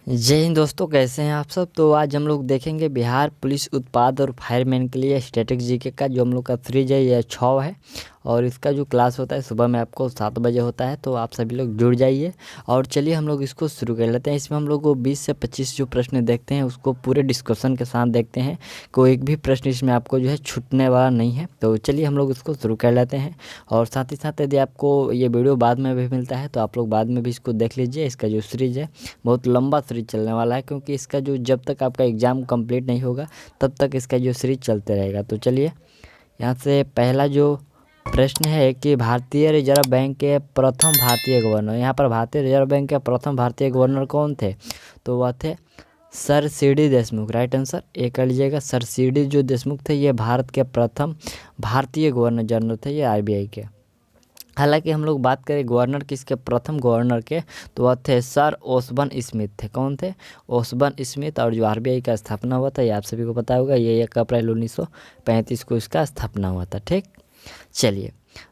जय हिंद दोस्तों, कैसे हैं आप सब। तो आज हम लोग देखेंगे बिहार पुलिस उत्पाद और फायरमैन के लिए स्टैटिक जीके का जो हम लोग का सीरीज है ये 6 है। और इसका जो क्लास होता है सुबह में आपको 7 बजे होता है, तो आप सभी लोग जुड़ जाइए। और चलिए हम लोग इसको शुरू कर लेते हैं। इसमें हम लोग को 20 से 25 जो प्रश्न देखते हैं उसको पूरे डिस्कशन के साथ देखते हैं। कोई एक भी प्रश्न इसमें आपको जो है छूटने वाला नहीं है। तो चलिए हम लोग इसको शुरू कर लेते हैं। और साथ ही साथ यदि आपको ये वीडियो बाद में भी मिलता है तो आप लोग बाद में भी इसको देख लीजिए। इसका जो सीरीज है बहुत लंबा सीरीज चलने वाला है, क्योंकि इसका जो जब तक आपका एग्ज़ाम कंप्लीट नहीं होगा तब तक इसका जो सीरीज चलते रहेगा। तो चलिए यहाँ से पहला जो प्रश्न है कि भारतीय रिजर्व बैंक के प्रथम भारतीय गवर्नर, यहाँ पर भारतीय रिजर्व बैंक के प्रथम भारतीय गवर्नर कौन थे? तो वह थे sir CD Deshmukh. Right answer A कर लीजिएगा। सर सीडी जो देशमुख थे ये भारत के प्रथम भारतीय गवर्नर जनरल थे, ये आरबीआई के। हालांकि हम लोग बात करें गवर्नर किसके, प्रथम गवर्नर के, तो वह थे सर ओसबर्न स्मिथ थे। कौन थे? ओसबर्न स्मिथ। और जो आरबीआई का स्थापना हुआ था ये आप सभी को पता होगा, ये 1 अप्रैल 1935 को इसका स्थापना हुआ था। ठीक, चलिए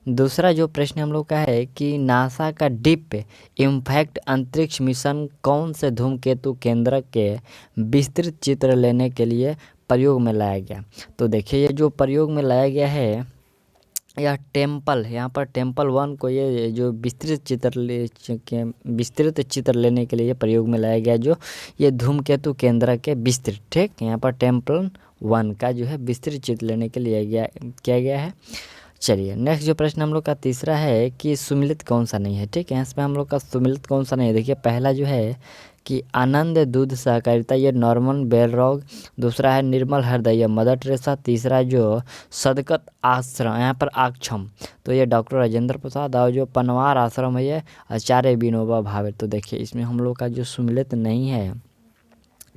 दूसरा जो प्रश्न हम लोग का है कि नासा का डीप इम्पैक्ट अंतरिक्ष मिशन कौन से धूमकेतु केंद्रक के विस्तृत चित्र लेने के लिए प्रयोग में लाया गया? तो देखिए ये जो प्रयोग में लाया गया है यह टेम्पल, यहाँ पर टेम्पल 1 को ये जो विस्तृत चित्र लेने के लिए प्रयोग में लाया गया, जो ये धूमकेतु केंद्र के विस्तृत। ठीक, यहाँ पर टेम्पल 1 का जो है विस्तृत चित्र लेने के लिए किया गया है। चलिए नेक्स्ट जो प्रश्न हम लोग का तीसरा है कि सुमिलित कौन सा नहीं है। ठीक है, इसमें हम लोग का सुमिलित कौन सा नहीं है। देखिए पहला जो है कि आनंद दूध सहकारिता, ये नॉर्मन बेलरॉग। दूसरा है निर्मल हृदय, मदर टेरेसा। तीसरा जो सदकत आश्रम, यहाँ पर आक्षम, तो ये डॉक्टर राजेंद्र प्रसाद। और जो पनवार आश्रम है ये आचार्य विनोबा भावे। तो देखिए इसमें हम लोग का जो सुमिलित नहीं है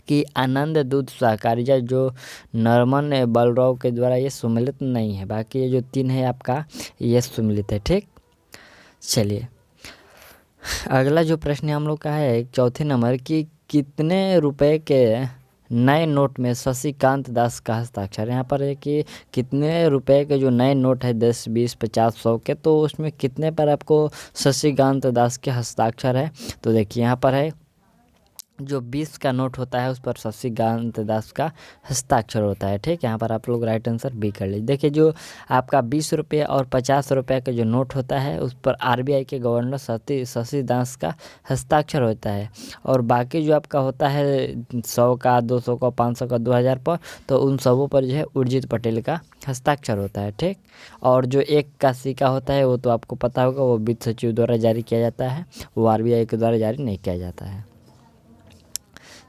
कि आनंद दूध सहकारिता जो नॉर्मन बेलरॉग के द्वारा ये सुमिलित नहीं है। बाकी ये जो 3 है आपका ये सुमिलित है। ठीक, चलिए अगला जो प्रश्न हम लोग का है चौथे नंबर की कितने रुपए के नए नोट में शशिकांत दास का हस्ताक्षर? यहाँ पर है कि कितने रुपए के जो नए नोट है 10, 20, 50, 100 के, तो उसमें कितने पर आपको शशिकांत दास के हस्ताक्षर है? तो देखिए यहाँ पर है जो 20 का नोट होता है उस पर शशिकांत दास का हस्ताक्षर होता है। ठीक, यहाँ पर आप लोग राइट आंसर बी कर लीजिए। देखिए जो आपका 20 रुपये और 50 रुपये का जो नोट होता है उस पर आरबीआई के गवर्नर शशि दास का हस्ताक्षर होता है। और बाकी जो आपका होता है 100 का, 200 का, 500 का, 2000 पर, तो उन सबों पर जो है उर्जित पटेल का हस्ताक्षर होता है। ठीक, और जो 1 का सिक्का होता है वो तो आपको पता होगा, वो वित्त सचिव द्वारा जारी किया जाता है, वो आरबीआई के द्वारा जारी नहीं किया जाता है।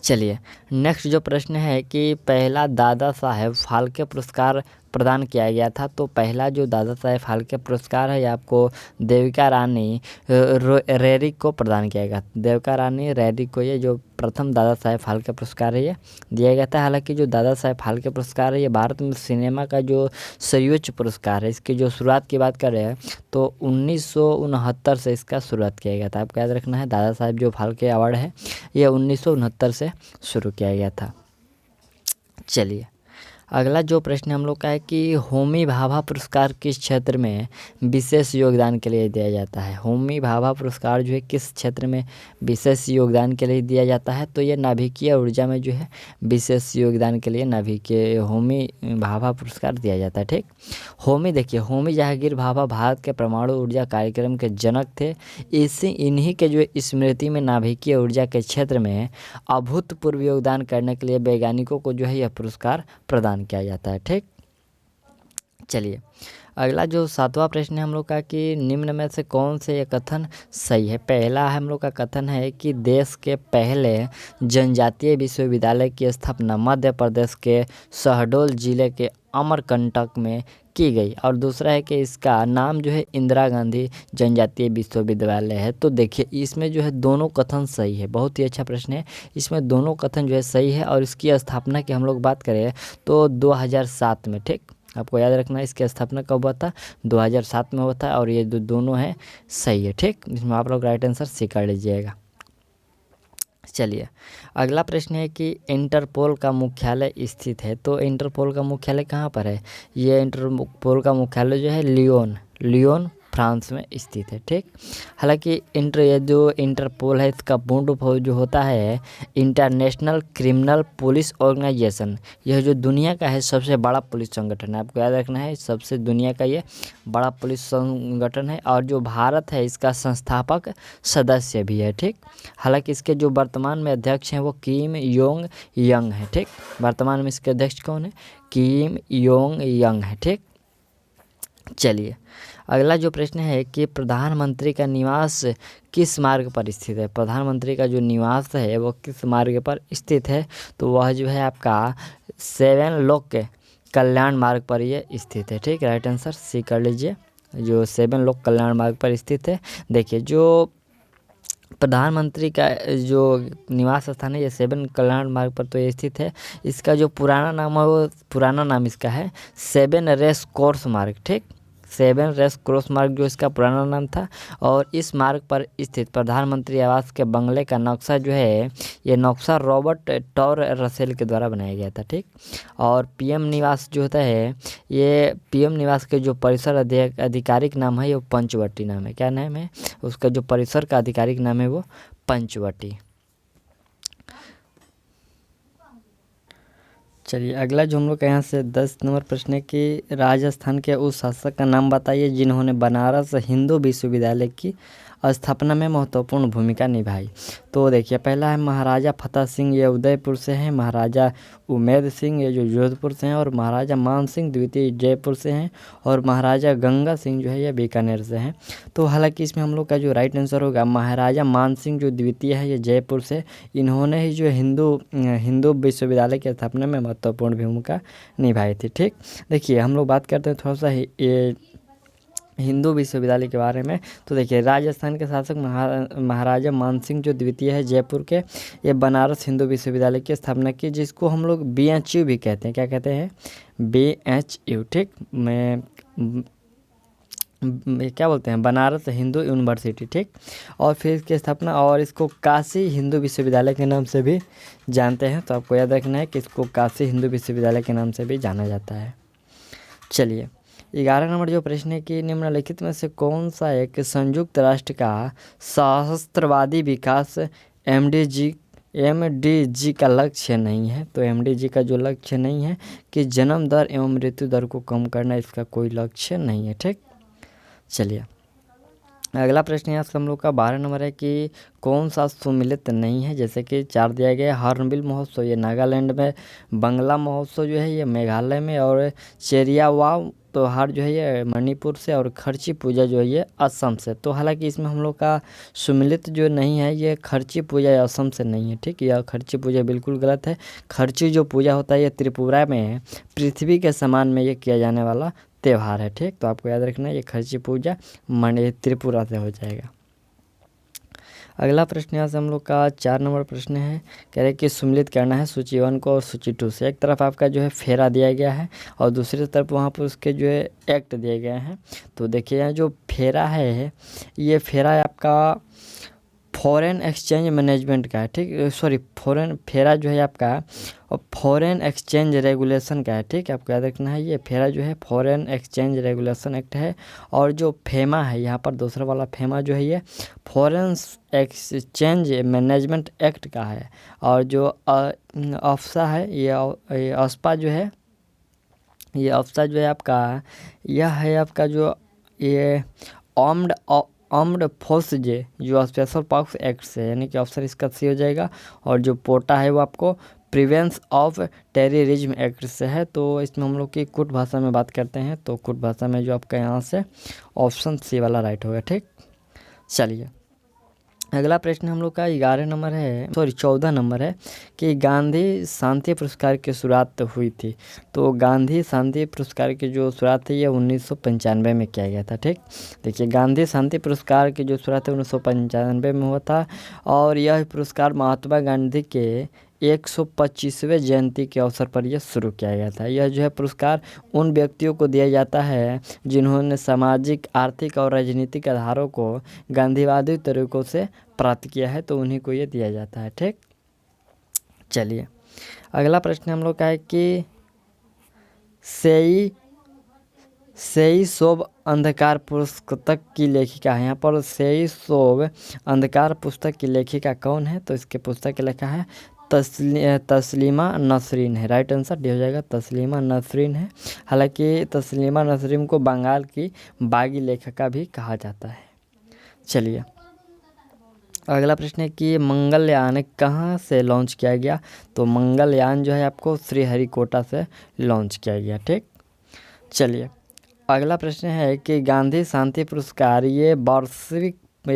चलिए नेक्स्ट जो प्रश्न है कि पहला दादा साहेब फाल्के पुरस्कार प्रदान किया गया था। तो पहला जो दादा साहेब फाल्के पुरस्कार है ये आपको देविका रानी रेरिक को प्रदान किया गया। देविका रानी रेरिक को ये जो प्रथम दादा साहेब फाल्के पुरस्कार है ये दिया गया था। हालांकि जो दादा साहेब फाल्के पुरस्कार है ये भारत में सिनेमा का जो सर्वोच्च पुरस्कार है। इसकी जो शुरुआत की बात कर रहे हैं तो 1969 से इसका शुरुआत किया गया था। आपको याद रखना है दादा साहेब जो फाल्के अवार्ड है ये 1969 से शुरू किया गया था। चलिए अगला जो प्रश्न हम लोग का है कि होमी भाभा पुरस्कार किस क्षेत्र में विशेष योगदान के लिए दिया जाता है? होमी भाभा पुरस्कार जो है किस क्षेत्र में विशेष योगदान के लिए दिया जाता है? तो ये नाभिकीय ऊर्जा में जो है विशेष योगदान के लिए नाभिकीय होमी भाभा पुरस्कार दिया जाता है। ठीक, होमी देखिए होमी जहांगीर भाभा भारत के परमाणु ऊर्जा कार्यक्रम के जनक थे। इन्हीं के जो स्मृति में नाभिकीय ऊर्जा के क्षेत्र में अभूतपूर्व योगदान करने के लिए वैज्ञानिकों को जो है यह पुरस्कार प्रदान किया जाता है। ठीक, चलिए अगला जो 7वां प्रश्न है हम लोग का कि निम्न में से कौन से ये कथन सही है? पहला हम लोग का कथन है कि देश के पहले जनजातीय विश्वविद्यालय की स्थापना मध्य प्रदेश के शहडोल जिले के अमरकंटक में की गई। और दूसरा है कि इसका नाम जो है इंदिरा गांधी जनजातीय विश्वविद्यालय है। तो देखिए इसमें जो है दोनों कथन सही है। बहुत ही अच्छा प्रश्न है, इसमें दोनों कथन जो है सही है। और इसकी स्थापना की हम लोग बात करें तो 2007 में। ठीक, आपको याद रखना है इसकी स्थापना कब हुआ था? 2007 में हुआ था। और ये दोनों है सही है। ठीक, इसमें आप लोग राइट आंसर सी कर लीजिएगा। चलिए अगला प्रश्न है कि इंटरपोल का मुख्यालय स्थित है। तो इंटरपोल का मुख्यालय कहाँ पर है? ये इंटरपोल का मुख्यालय जो है लियोन फ्रांस में स्थित है। ठीक, हालांकि ये जो इंटरपोल है इसका पूर्ण रूप जो होता है इंटरनेशनल क्रिमिनल पुलिस ऑर्गेनाइजेशन। यह जो दुनिया का है सबसे बड़ा पुलिस संगठन है, आपको याद रखना है, सबसे दुनिया का ये बड़ा पुलिस संगठन है और जो भारत है इसका संस्थापक सदस्य भी है। ठीक, हालांकि इसके जो वर्तमान में अध्यक्ष हैं वो किम योंग यंग है। ठीक, वर्तमान में इसके अध्यक्ष कौन है? किम योंग यंग है। ठीक, चलिए अगला जो प्रश्न है कि प्रधानमंत्री का निवास किस मार्ग पर स्थित है? प्रधानमंत्री का जो निवास है वो किस मार्ग पर स्थित है? तो वह जो है आपका 7 लोक कल्याण मार्ग पर ये स्थित है। ठीक, राइट आंसर सी कर लीजिए, जो 7 लोक कल्याण मार्ग पर स्थित है। देखिए जो प्रधानमंत्री का जो निवास स्थान है ये 7 कल्याण मार्ग पर तो ये स्थित है। इसका जो पुराना नाम है वो पुराना नाम इसका है 7 रेस कोर्स मार्ग। ठीक, 7 रेस कोर्स मार्ग जो इसका पुराना नाम था। और इस मार्ग पर स्थित प्रधानमंत्री आवास के बंगले का नक्शा जो है ये नक्शा रॉबर्ट टॉर रसेल के द्वारा बनाया गया था। ठीक, और पीएम निवास जो होता है ये पीएम निवास के जो परिसर आधिकारिक नाम है वो पंचवटी नाम है। क्या नाम है उसका? जो परिसर का आधिकारिक नाम है वो पंचवटी। चलिए अगला जो हम लोग का यहाँ से 10 नंबर प्रश्न है कि राजस्थान के उस शासक का नाम बताइए जिन्होंने बनारस हिंदू विश्वविद्यालय की स्थापना में महत्वपूर्ण भूमिका निभाई। तो देखिए पहला है महाराजा फतेह सिंह, ये उदयपुर से हैं। महाराजा उमेद सिंह ये जो जोधपुर से हैं। और महाराजा मान सिंह द्वितीय जयपुर से हैं। और महाराजा गंगा सिंह जो है ये बीकानेर से हैं। तो हालांकि इसमें हम लोग का जो राइट आंसर होगा महाराजा मान सिंह जो द्वितीय है ये जयपुर से, इन्होंने ही जो हिंदू विश्वविद्यालय की स्थापना में महत्वपूर्ण भूमिका निभाई थी। ठीक, देखिए हम लोग बात करते हैं थोड़ा सा ये हिंदू विश्वविद्यालय के बारे में। तो देखिए राजस्थान के शासक महाराजा मानसिंह जो द्वितीय है जयपुर के, ये बनारस हिंदू विश्वविद्यालय की स्थापना की, जिसको हम लोग BHU भी कहते हैं। क्या कहते हैं? BHU। ठीक, मैं क्या बोलते हैं? बनारस हिंदू यूनिवर्सिटी। ठीक, और फिर इसकी स्थापना और इसको काशी हिंदू विश्वविद्यालय के नाम से भी जानते हैं। तो आपको याद रखना है कि इसको काशी हिंदू विश्वविद्यालय के नाम से भी जाना जाता है। चलिए 11 नंबर जो प्रश्न है कि निम्नलिखित में से कौन सा एक संयुक्त राष्ट्र का सहस्त्रवादी विकास MDG का लक्ष्य नहीं है? तो MDG का जो लक्ष्य नहीं है कि जन्म दर एवं मृत्यु दर को कम करना, इसका कोई लक्ष्य नहीं है। ठीक, चलिए अगला प्रश्न यहाँ से हम लोग का 12 नंबर है कि कौन सा सुमिलित नहीं है? जैसे कि 4 दिया गया है हॉर्नबिल महोत्सव ये नागालैंड में, बंगला महोत्सव जो है ये मेघालय में, और चेरियावाव त्योहार जो है ये मणिपुर से, और खर्ची पूजा जो है ये असम से। तो हालांकि इसमें हम लोग का सुमिलित जो नहीं है ये खर्ची पूजा असम से नहीं है। ठीक, यह खर्ची पूजा बिल्कुल गलत है। खर्ची जो पूजा होता है ये त्रिपुरा में है, पृथ्वी के समान में ये किया जाने वाला त्यौहार है। ठीक, तो आपको याद रखना है ये खर्ची पूजा त्रिपुरा से हो जाएगा। अगला प्रश्न यहाँ से हम लोग का 4 नंबर प्रश्न है, कह रहे कि सुमिलित करना है सूची 1 को और सूची 2 से। एक तरफ आपका जो है फेरा दिया गया है और दूसरी तरफ वहाँ पर उसके जो है एक्ट दिए गए हैं। तो देखिए यहाँ जो फेरा है ये फेरा है आपका फॉरेन एक्सचेंज मैनेजमेंट का है। ठीक, सॉरी फेरा जो है आपका और फॉरेन एक्सचेंज रेगुलेशन का है। ठीक, आपको याद रखना है ये फेरा जो है फॉरेन एक्सचेंज रेगुलेशन एक्ट है। और जो फेमा है यहाँ पर दूसरा वाला फेमा जो है ये फॉरेन एक्सचेंज मैनेजमेंट एक्ट का है। और जो अफ्सा है ये अस्पा जो है ये अफ्सा जो है आपका यह है आपका जो ये आर्म्ड फोर्स जो स्पेशल पॉक्स एक्ट से, यानी कि ऑप्शन इसका सी हो जाएगा। और जो पोटा है वो आपको प्रिवेंस ऑफ टेररिज्म एक्ट से है। तो इसमें हम लोग की कुट भाषा में बात करते हैं, तो कुट भाषा में जो आपका यहाँ से ऑप्शन सी वाला राइट होगा। ठीक, चलिए अगला प्रश्न हम लोग का 14 नंबर है कि गांधी शांति पुरस्कार की शुरुआत हुई थी। तो गांधी शांति पुरस्कार की जो शुरुआत थी ये 1995 में किया गया था। ठीक, देखिए गांधी शांति पुरस्कार की जो शुरुआत है 1995 में हुआ था। और यह पुरस्कार महात्मा गांधी के 125वें जयंती के अवसर पर यह शुरू किया गया था। यह जो है पुरस्कार उन व्यक्तियों को दिया जाता है जिन्होंने सामाजिक, आर्थिक और राजनीतिक आधारों को गांधीवादी तरीकों से प्राप्त किया है, तो उन्हीं को ये दिया जाता है। ठीक, चलिए अगला प्रश्न हम लोग का है कि सेई सोब अंधकार पुस्तक की लेखिका है। यहाँ पर सेइसोव अंधकार पुस्तक की लेखिका कौन है? तो इसके पुस्तक की लेखा है तस्लीमा नसरीन है। राइट आंसर डी हो जाएगा, तस्लीमा नसरीन है। हालांकि तस्लीमा नसरीन को बंगाल की बागी लेखिका भी कहा जाता है। चलिए अगला प्रश्न है कि मंगलयान कहाँ से लॉन्च किया गया? तो मंगलयान जो है आपको श्रीहरिकोटा से लॉन्च किया गया। ठीक, चलिए अगला प्रश्न है कि गांधी शांति पुरस्कार ये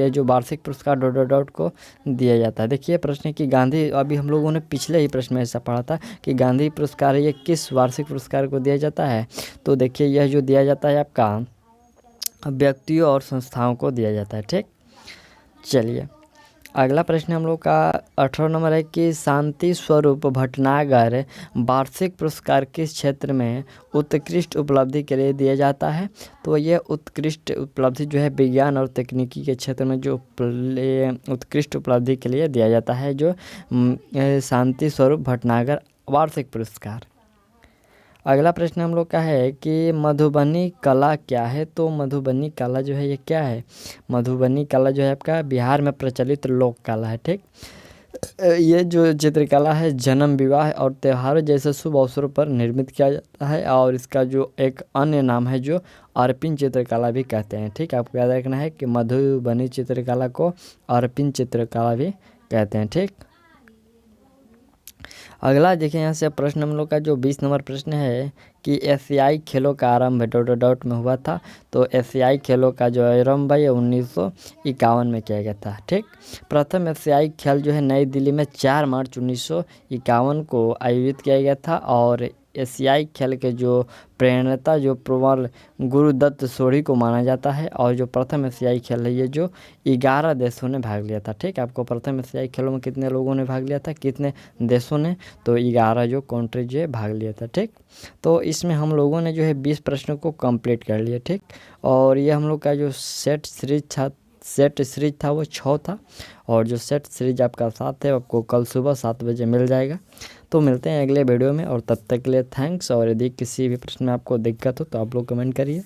जो वार्षिक पुरस्कार डॉट को दिया जाता है। देखिए प्रश्न है कि गांधी, अभी हम लोगों ने पिछले ही प्रश्न में ऐसा पढ़ा था कि गांधी पुरस्कार ये किस वार्षिक पुरस्कार को दिया जाता है? तो देखिए यह जो दिया जाता है आपका व्यक्तियों और संस्थाओं को दिया जाता है। ठीक, चलिए अगला प्रश्न हम लोग का 18 नंबर है कि शांति स्वरूप भटनागर वार्षिक पुरस्कार किस क्षेत्र में उत्कृष्ट उपलब्धि के लिए दिया जाता है? तो ये उत्कृष्ट उपलब्धि जो है विज्ञान और तकनीकी के क्षेत्र में जो उत्कृष्ट उपलब्धि के लिए दिया जाता है, जो शांति स्वरूप भटनागर वार्षिक पुरस्कार। अगला प्रश्न हम लोग का है कि मधुबनी कला क्या है? तो मधुबनी कला जो है ये क्या है? मधुबनी कला जो है आपका बिहार में प्रचलित लोक कला है। ठीक, ये जो चित्रकला है जन्म, विवाह और त्योहारों जैसे शुभ अवसरों पर निर्मित किया जाता है, और इसका जो एक अन्य नाम है जो अर्पिन चित्रकला भी कहते हैं। ठीक, आपको याद रखना है कि मधुबनी चित्रकला को अर्पिन चित्रकला भी कहते हैं। ठीक, अगला देखिए यहाँ से प्रश्न हम लोग का जो 20 नंबर प्रश्न है कि एशियाई खेलों का आरंभ डॉट में हुआ था। तो एशियाई खेलों का जो आरंभ है 1951 में किया गया था। ठीक, प्रथम एशियाई खेल जो है नई दिल्ली में 4 मार्च 1951 को आयोजित किया गया था, और एशियाई खेल के जो प्रेरणता जो प्रवर गुरुदत्त सोढ़ी को माना जाता है, और जो प्रथम एशियाई खेल है ये जो 11 देशों ने भाग लिया था। ठीक, आपको प्रथम एशियाई खेलों में कितने लोगों ने भाग लिया था, कितने देशों ने? तो 11 जो कंट्री जो भाग लिया था। ठीक, तो इसमें हम लोगों ने जो है 20 प्रश्नों को कंप्लीट कर लिया। ठीक, और ये हम लोग का जो सेट सीरीज था वो 6 था, और जो सेट सीरीज आपका 7 है आपको कल सुबह 7 बजे मिल जाएगा। तो मिलते हैं अगले वीडियो में, और तब तक के लिए थैंक्स। और यदि किसी भी प्रश्न में आपको दिक्कत हो तो आप लोग कमेंट करिए,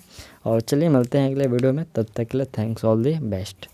और चलिए मिलते हैं अगले वीडियो में, तब तक के लिए थैंक्स, ऑल दी बेस्ट।